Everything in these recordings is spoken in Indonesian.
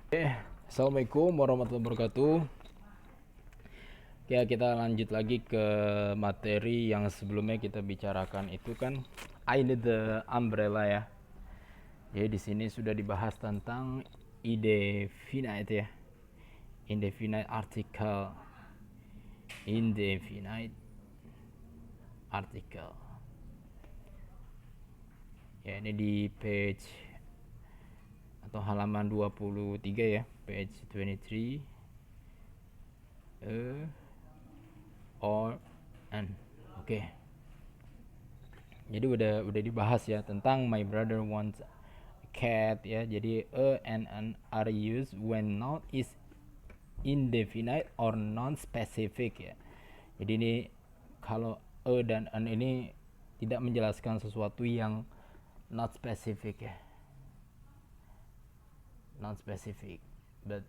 Assalamualaikum warahmatullahi wabarakatuh. Ya, kita lanjut lagi ke materi yang sebelumnya kita bicarakan itu kan I need the umbrella ya. Jadi di sini sudah dibahas tentang indefinite ya. Indefinite article. Indefinite article. Ya, ini di page atau halaman 23 ya, page 23. Or and oke. Jadi udah dibahas ya tentang my brother wants a cat ya. Jadi and an are used when not is indefinite or non specific ya. Jadi ini kalau dan an ini tidak menjelaskan sesuatu yang not specific ya. Non specific. But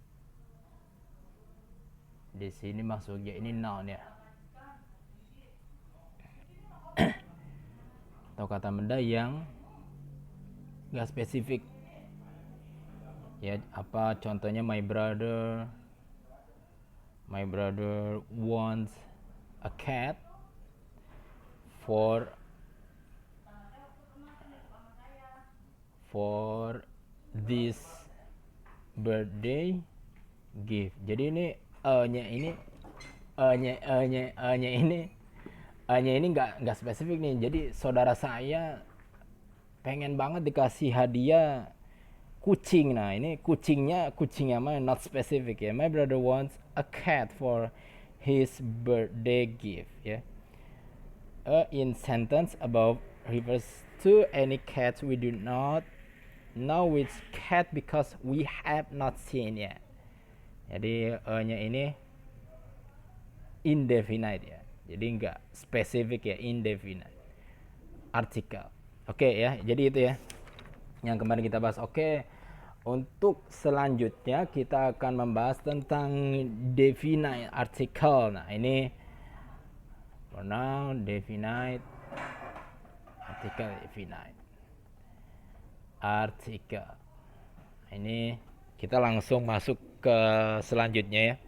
di sini maksudnya ini noun ya. Atau kata benda yang gak spesifik ya. Apa contohnya my brother wants a cat for this birthday gift. Jadi ini nya ini nggak spesifik nih. Jadi saudara saya pengen banget dikasih hadiah kucing. Nah ini kucingnya mah not specific ya. My brother wants a cat for his birthday gift ya. In sentence above refers to any cat we do not know which cat because we have not seen ya. Jadi nya ini indefinite ya. Jadi nggak spesifik ya, indefinite artikel. Oke ya, jadi itu ya yang kemarin kita bahas. Oke, untuk selanjutnya kita akan membahas tentang definite article. Nah ini pronoun definite article, definite article. Ini kita langsung masuk ke selanjutnya ya.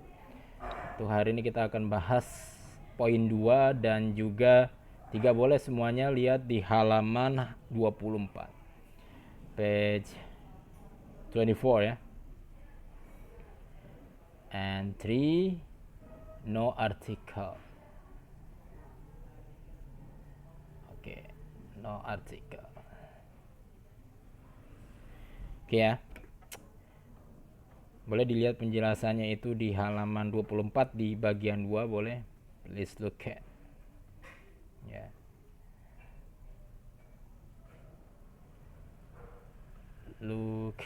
Untuk hari ini kita akan bahas poin 2 dan juga 3. Boleh semuanya lihat di halaman 24 page 24 ya. And 3, no article. Oke, no article. Oke ya. Boleh dilihat penjelasannya itu di halaman 24 di bagian 2, boleh. Please look at. Ya. Look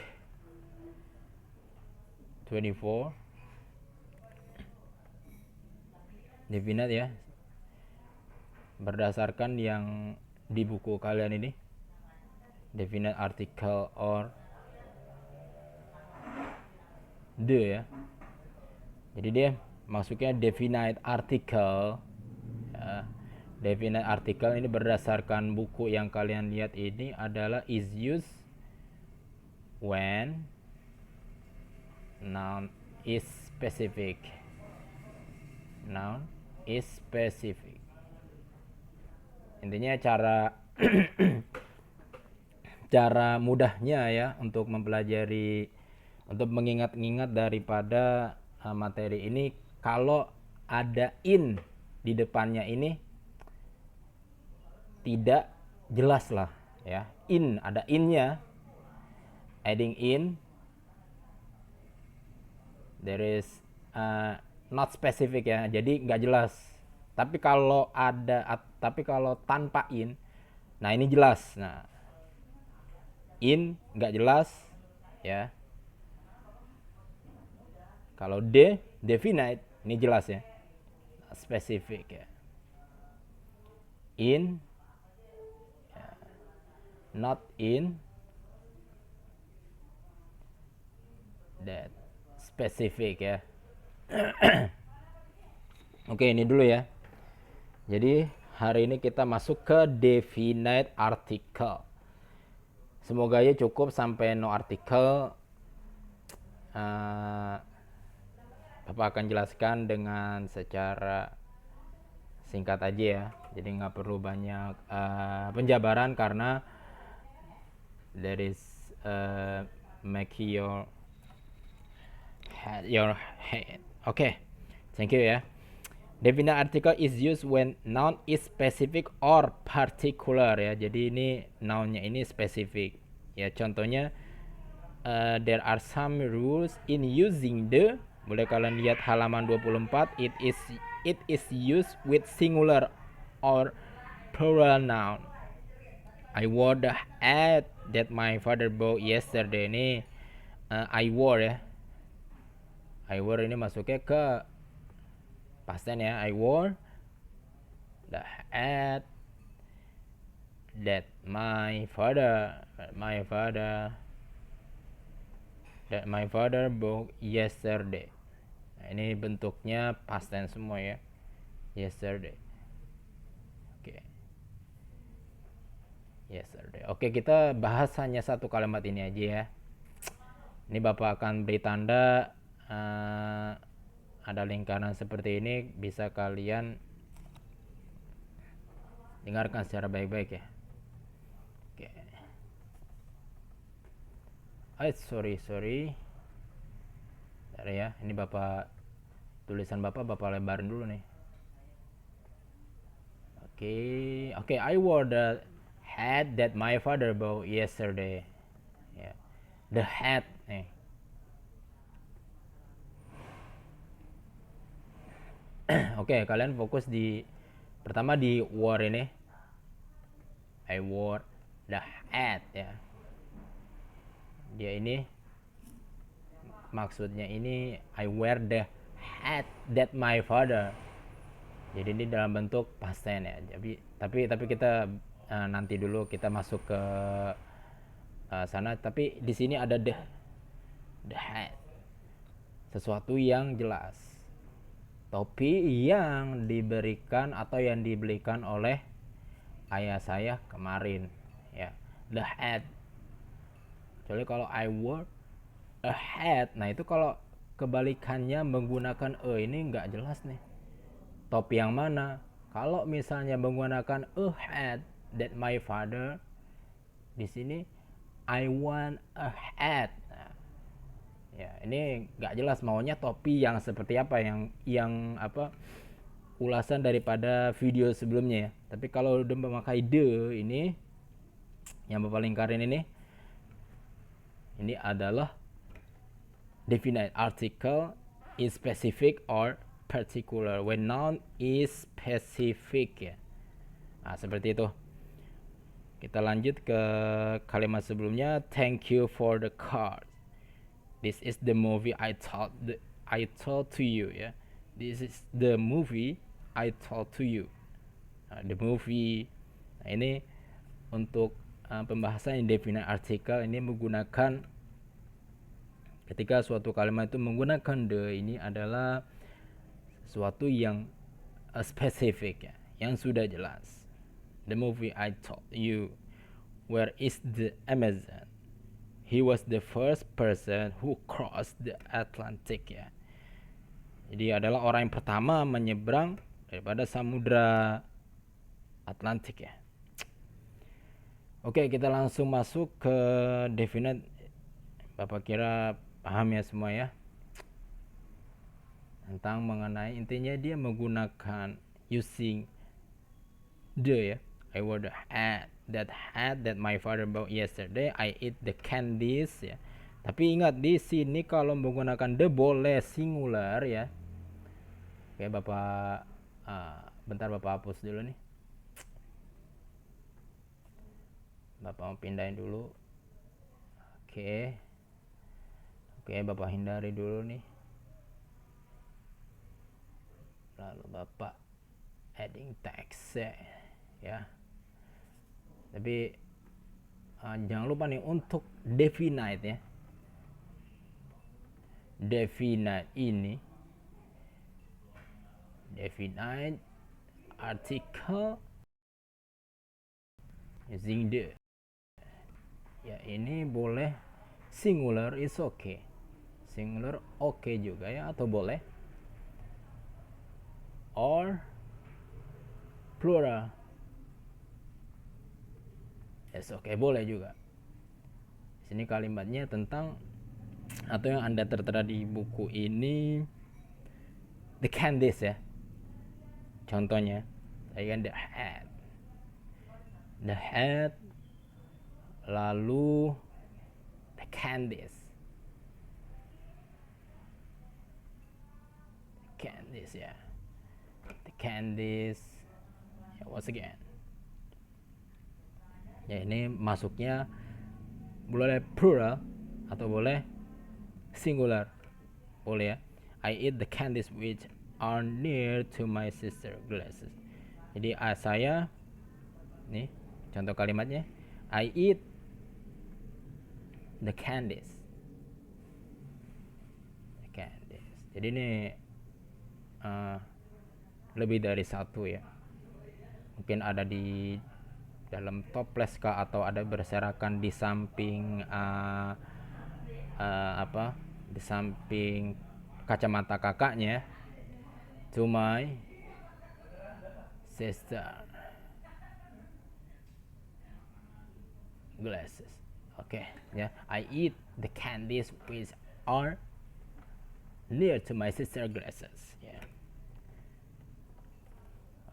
24. Definite ya. Berdasarkan yang di buku kalian ini. Definite article or the ya. Jadi dia maksudnya definite article ya. Definite article ini berdasarkan buku yang kalian lihat ini adalah is used when noun is specific. Noun is specific. Intinya cara cara mudahnya ya untuk mempelajari, untuk mengingat-ingat daripada materi ini, kalau ada in di depannya ini tidak jelas lah ya. In, ada innya, adding in, there is not specific ya, jadi nggak jelas. Tapi kalau tanpa in, nah ini jelas. Nah in nggak jelas ya. Kalau definite ini jelas ya, spesifik ya. In ya. Not in, that specific ya. Oke, ini dulu ya. Jadi hari ini kita masuk ke definite article. Semoga ya cukup sampai no article. uh, Bapak akan jelaskan dengan secara singkat aja ya, jadi nggak perlu banyak penjabaran karena that is make your head. Okay, thank you ya. Definite article is used when noun is specific or particular ya. Jadi ini nounnya ini spesifik. Ya contohnya there are some rules in using the. Boleh kalian lihat halaman 24. It is used with singular or plural noun. I wore the hat that my father bought yesterday. Ini I wore ya. I wore ini masuknya ke past tense ya. I wore the hat that my father bought yesterday. Nah, ini bentuknya past tense semua ya. Yesterday. Oke. Yesterday. Oke, kita bahas hanya satu kalimat ini aja ya. Ini Bapak akan beri tanda ada lingkaran seperti ini, bisa kalian dengarkan secara baik-baik ya. Oke. Sorry. Bentar ya, ini Bapak tulisan Bapak lebarin dulu nih. Oke, I wore the hat that my father bought yesterday. Ya. The hat nih. Oke, kalian fokus di pertama di wore ini. I wore the hat ya. Dia ini maksudnya ini I wear the hat that my father. Jadi ini dalam bentuk past tense ya. Tapi kita nanti dulu kita masuk ke sana. Tapi di sini ada the hat. Sesuatu yang jelas. Topi yang diberikan atau yang dibelikan oleh ayah saya kemarin ya. The hat. Kecuali kalau I wore a hat, nah itu kalau kebalikannya menggunakan ini nggak jelas nih. Topi yang mana? Kalau misalnya menggunakan a hat that my father, di sini I want a hat. Nah, ya ini nggak jelas maunya topi yang seperti apa, yang apa ulasan daripada video sebelumnya ya. Tapi kalau udah memakai the ini yang Bapak lingkarin ini adalah definite article is specific or particular when noun is specific ya. Nah, seperti itu. Kita lanjut ke kalimat sebelumnya. Thank you for the card. This is the movie I told to you ya. This is the movie I told to you. Nah, the movie. Nah, ini untuk pembahasan indefinite article ini menggunakan ketika suatu kalimat itu menggunakan the, ini adalah sesuatu yang spesifik ya, yang sudah jelas. The movie I told you. Where is the Amazon? He was the first person who crossed the Atlantic ya. Jadi adalah orang yang pertama menyeberang daripada samudra Atlantik ya. Oke, kita langsung masuk ke definite. Bapak kira paham ya semua ya tentang mengenai intinya dia menggunakan using the ya. I wore the hat that my father bought yesterday. I eat the candies ya. Tapi ingat di sini kalau menggunakan the boleh singular ya. Oke, Bapak bentar Bapak hapus dulu nih. Bapak mau pindahin dulu. Oke, Bapak hindari dulu nih. Lalu Bapak adding text ya. Tapi jangan lupa nih untuk definite ya. Definite ini definite article using the ya, ini boleh singular is okay. singular oke juga ya, atau boleh. Or plural. Yes, oke, boleh juga. Sini kalimatnya tentang atau yang Anda tertera di buku ini the candies ya. Contohnya, saya kan the head, lalu the candies ya, the candies ya, once again ya, ini masuknya boleh plural atau boleh singular, boleh ya. I eat the candies which are near to my sister glasses. Jadi saya nih contoh kalimatnya, I eat the candies. Jadi ini lebih dari satu ya, mungkin ada di dalam toples kah, atau ada berserakan di samping di samping kacamata kakaknya. To my sister glasses. Oke ya, I eat the candies which are near to my sister glasses ya.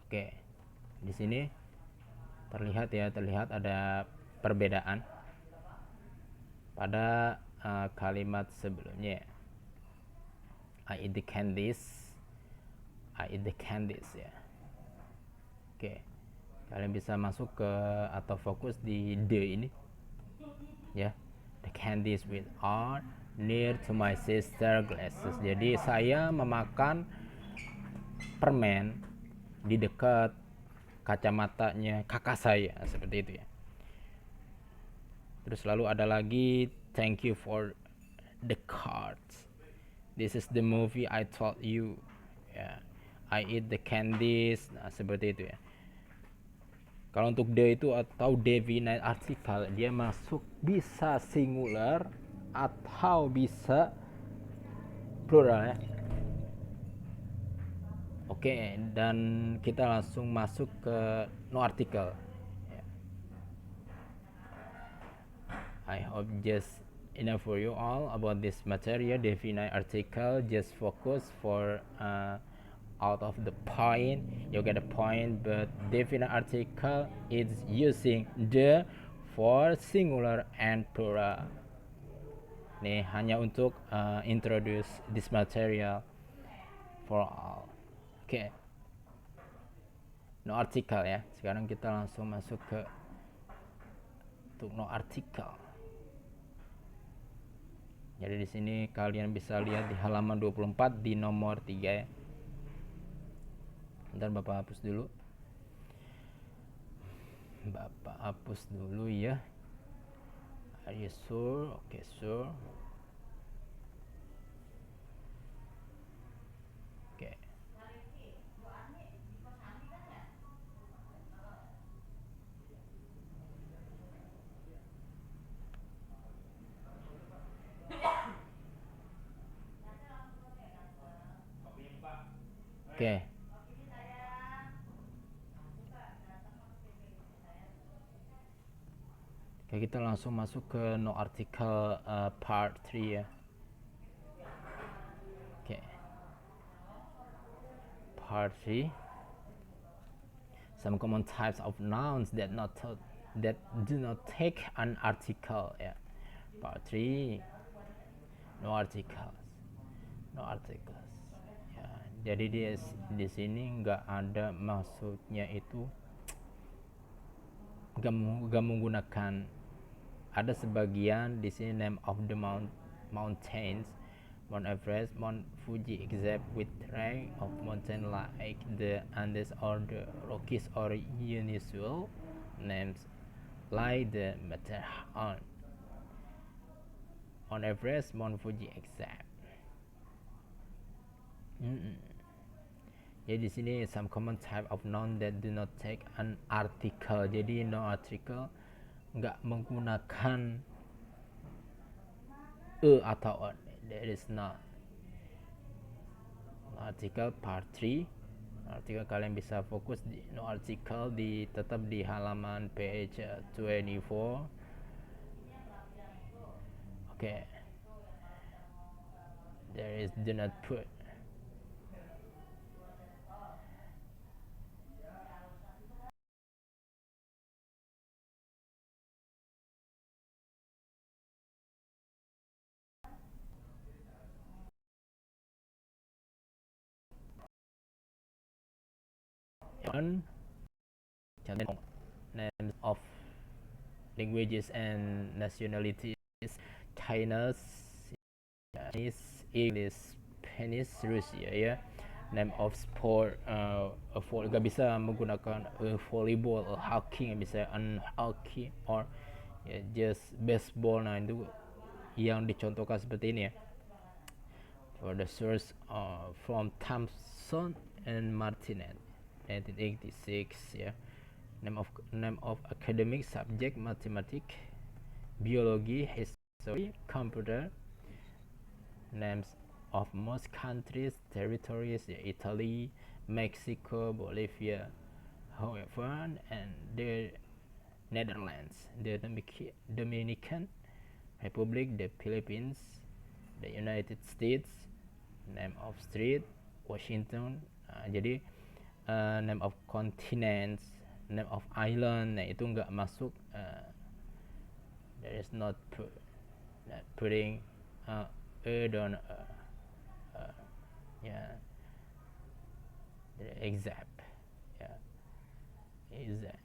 Oke, di sini terlihat ada perbedaan pada kalimat sebelumnya. I eat the candies ya. Oke, kalian bisa masuk ke atau fokus di the ini ya, the candies which are near to my sister glasses. Jadi saya memakan permen di dekat kacamatanya kakak saya, seperti itu ya. Terus lalu ada lagi, thank you for the cards, this is the movie I told you ya. I eat the candies, nah seperti itu ya. Kalau untuk the itu atau definite article, dia masuk bisa singular atau bisa plural ya. Oke, dan kita langsung masuk ke no article. I hope just enough for you all about this material. Definite article, just focus for out of the point, you get a point. But definite article is using the for singular and plural. Nih hanya untuk introduce this material for all. Oke. No article ya. Sekarang kita langsung masuk ke untuk no article. Jadi di sini kalian bisa lihat di halaman 24 di nomor 3 ya. Bentar Bapak hapus dulu. Bapak hapus dulu ya. Are you sure? Oke, sure. Oke. Oke. Oke, kita langsung masuk ke no article part 3 ya. Oke. Part 3. Some common types of nouns that do not take an article ya. Part 3. No articles. Ya, jadi di sini nggak ada, maksudnya itu nggak menggunakan. Ada sebagian di sini name of the mountains, Mount Everest, Mount Fuji, except with rank of mountain like the Andes or the Rockies, or unusual names like the Matterhorn, Mount Everest, Mount Fuji, except. Jadi di sini some common type of noun that do not take an article. Jadi no article nggak menggunakan atau on. There is not. Artikel part 3. Artikel kalian bisa fokus di no article di tetap di halaman page 24. Okay. There is do not put. On names of languages and nationalities: China, Chinese, English, Spanish, Rusia, ya. Name of sport, gak bisa menggunakan volleyball, hockey, nggak bisa hockey, or ya, just baseball. Nah itu yang dicontohkan seperti ini ya. For the source from Thompson and Martinet 1986, ya. Name of academic subject: mathematics, biology, history, computer. Names of most countries, territories: Italy, Mexico, Bolivia, however, and the Netherlands, the Dominican Republic, the Philippines, the United States. Name of street: Washington. Jadi name of continents, name of island, nah itu nggak masuk. There is not putting don't yeah, exact, yeah, exact.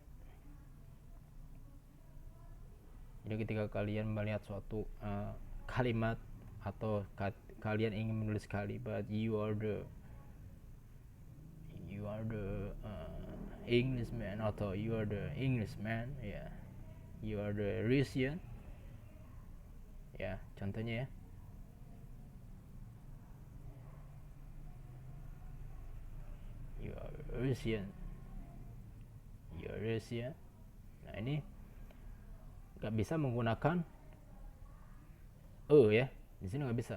Jadi ketika kalian melihat suatu kalimat atau kalian ingin menulis kalimat you are the Englishman atau you are the Englishman, ya, you are the Russian, ya, contohnya ya. You are Russian, you are Russian. Nah ini nggak bisa menggunakan ya, di sini nggak bisa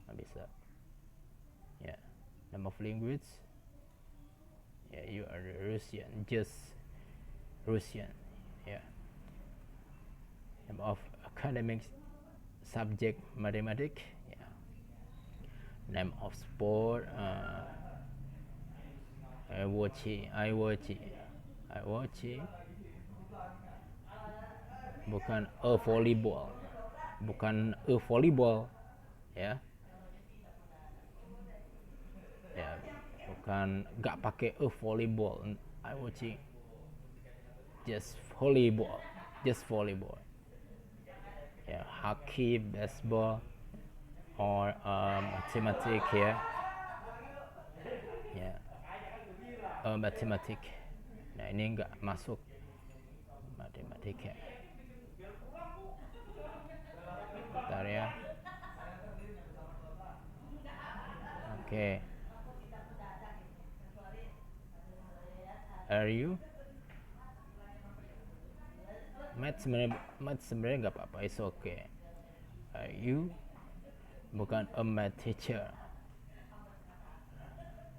nggak bisa, ya. Name of language, ya, you are Russian, just Russian, ya. Name of academic subject: mathematics, ya. Name of sport: I watch, bukan volleyball, ya, ya, bukan, nggak pakai volleyball. I watching just volleyball, ya. Hockey, baseball, or mathematics, ya, ya, mathematics. Nah ini nggak masuk matematika. Bentar ya. Oke. Are you? Math sebenarnya nggak apa-apa, it's okay. Are you? Bukan a math teacher.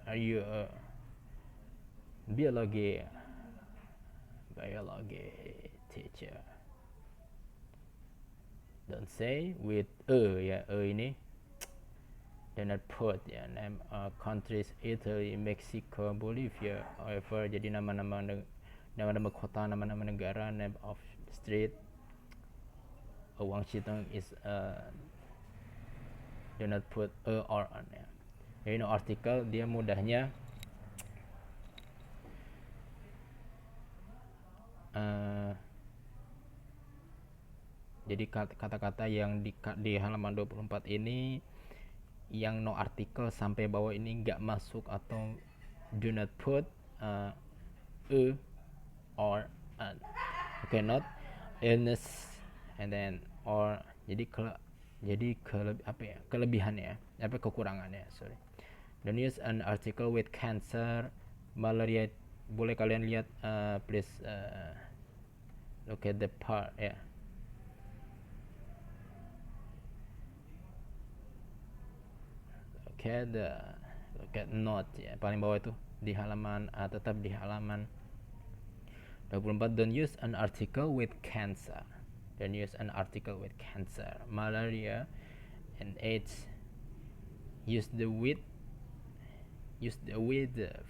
Are you a biology teacher? Don't say with ya, ini do not put, ya. Name countries: Italy, Mexico, Bolivia, however. Jadi nama-nama kota, nama-nama negara. Name of street: Washington is do not put or on, ya. Jadi no artikel dia mudahnya jadi kata-kata yang di halaman 24 ini yang no artikel sampai bawah ini nggak masuk atau do not put or an. Okay, not illness and then or. Jadi kelebihannya, kekurangannya, sorry. Don't use an article with cancer, malaria. Boleh kalian lihat, please look at the part, ya. look at note ya, paling bawah itu di halaman tetap di halaman 24. Don't use an article with cancer. Don't use an article with cancer, malaria, and AIDS. Use the with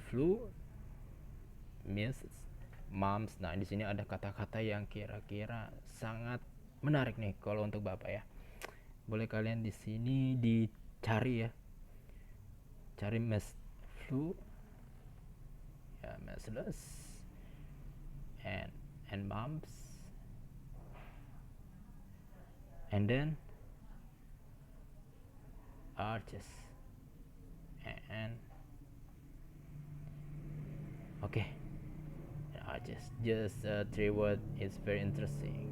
flu, measles, mumps. Nah, di sini ada kata-kata yang kira-kira sangat menarik nih kalau untuk Bapak ya. Boleh kalian di sini dicari ya. Cari flu ya, measles and mumps, and then arches and okay, arches. Just three word is very interesting,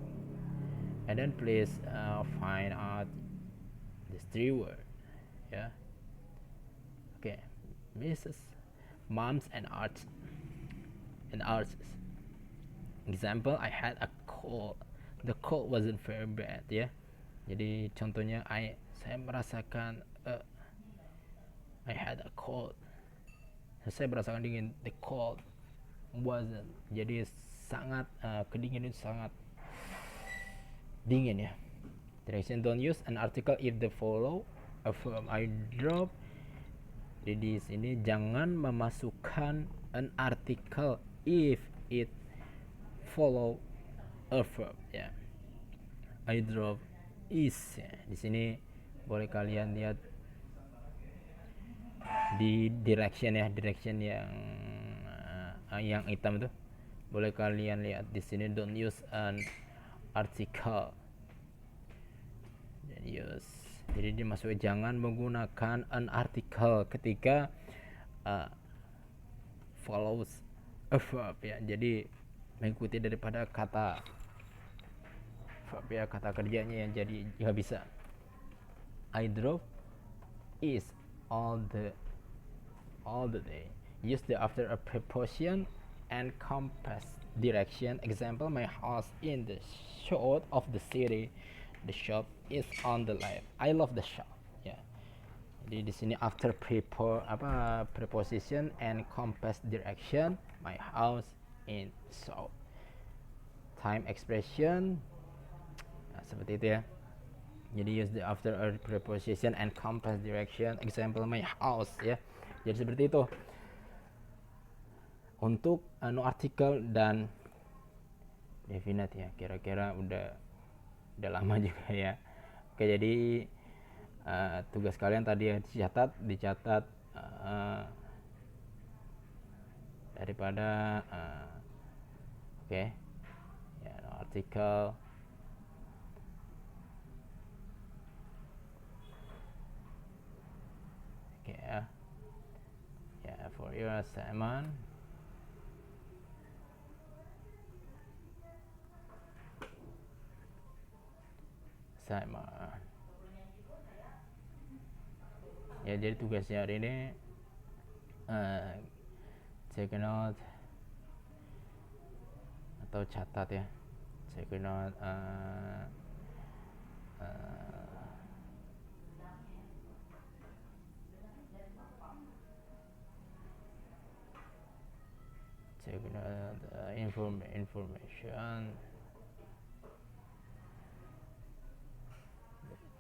and then please find out this three word. Yeah, okay, Mrs. Moms and arts and arts. Example, I had a cold. The cold wasn't very bad ya. Jadi contohnya saya merasakan I had a cold. Saya merasakan dingin. The cold wasn't. Jadi sangat kedinginan itu sangat dingin ya. Direction, don't use an article if the follow a verb. I drop. Jadi di sini jangan memasukkan an article if it follow a verb ya. I drop is ya. Di sini boleh kalian lihat di direction ya, direction yang hitam itu. Boleh kalian lihat di sini, don't use an article. Jadi dimasukkan jangan menggunakan an article ketika follows a verb ya. Jadi mengikuti daripada kata verb ya, kata kerjanya yang jadi nggak bisa. I drove is all the day. Use the after a preposition and compass direction. Example, my house in the short of the city. The shop is on the left. I love the shop. Ya. Jadi di sini after preposition and compass direction, my house in south. Time expression. Nah, seperti itu ya. Jadi use the after a preposition and compass direction. Example, my house ya. Jadi seperti itu. Untuk artikel dan definite ya, kira-kira udah lama juga ya. Oke, jadi tugas kalian tadi ya dicatat daripada oke ya, artikel oke ya for your assignment. Ya, jadi tugasnya hari ini take note atau catat ya, take note take note information,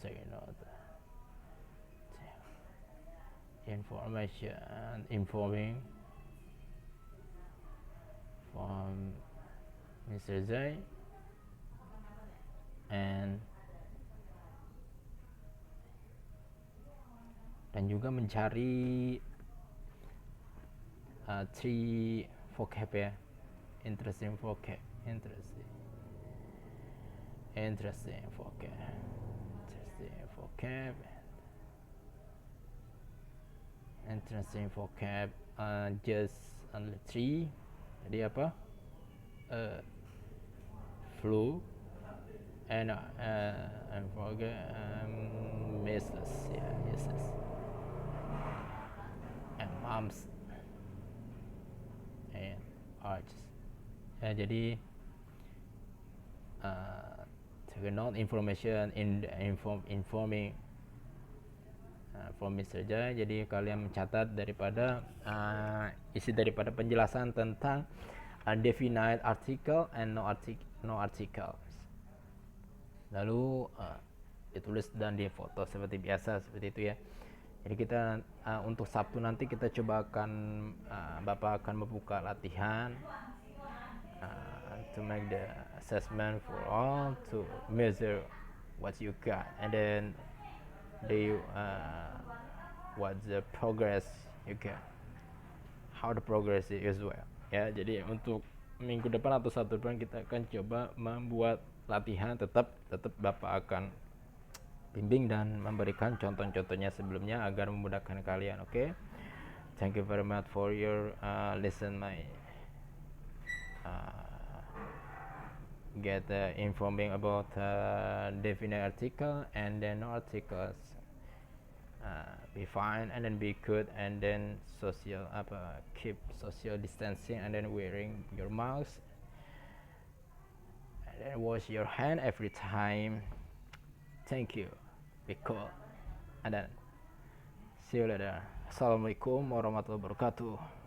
take note information informing from Mr. Zai dan juga mencari three vocab ya, interesting vocab just only three. Jadi apa, flu and forget measles ya, measles and mumps and arches ya. Jadi take note information in informing for Mr. Jai. Jadi kalian mencatat daripada isi daripada penjelasan tentang definite article and no articles. Lalu ditulis dan difoto seperti biasa, seperti itu ya. Jadi kita untuk Sabtu nanti kita coba akan Bapak akan membuka latihan to make the assessment for all, to measure what you got, and then what's the progress you get, how the progress is well. Ya, jadi untuk minggu depan atau Sabtu depan kita akan coba membuat latihan. Tetap Bapak akan bimbing dan memberikan contoh-contohnya sebelumnya agar memudahkan kalian. Oke. Thank you very much for your listen my get informing about definite article and then no articles. Be fine and then be good and then keep social distancing and then wearing your mask and then wash your hand every time. Thank you. Be cool. And then see you later. Assalamualaikum warahmatullahi wabarakatuh.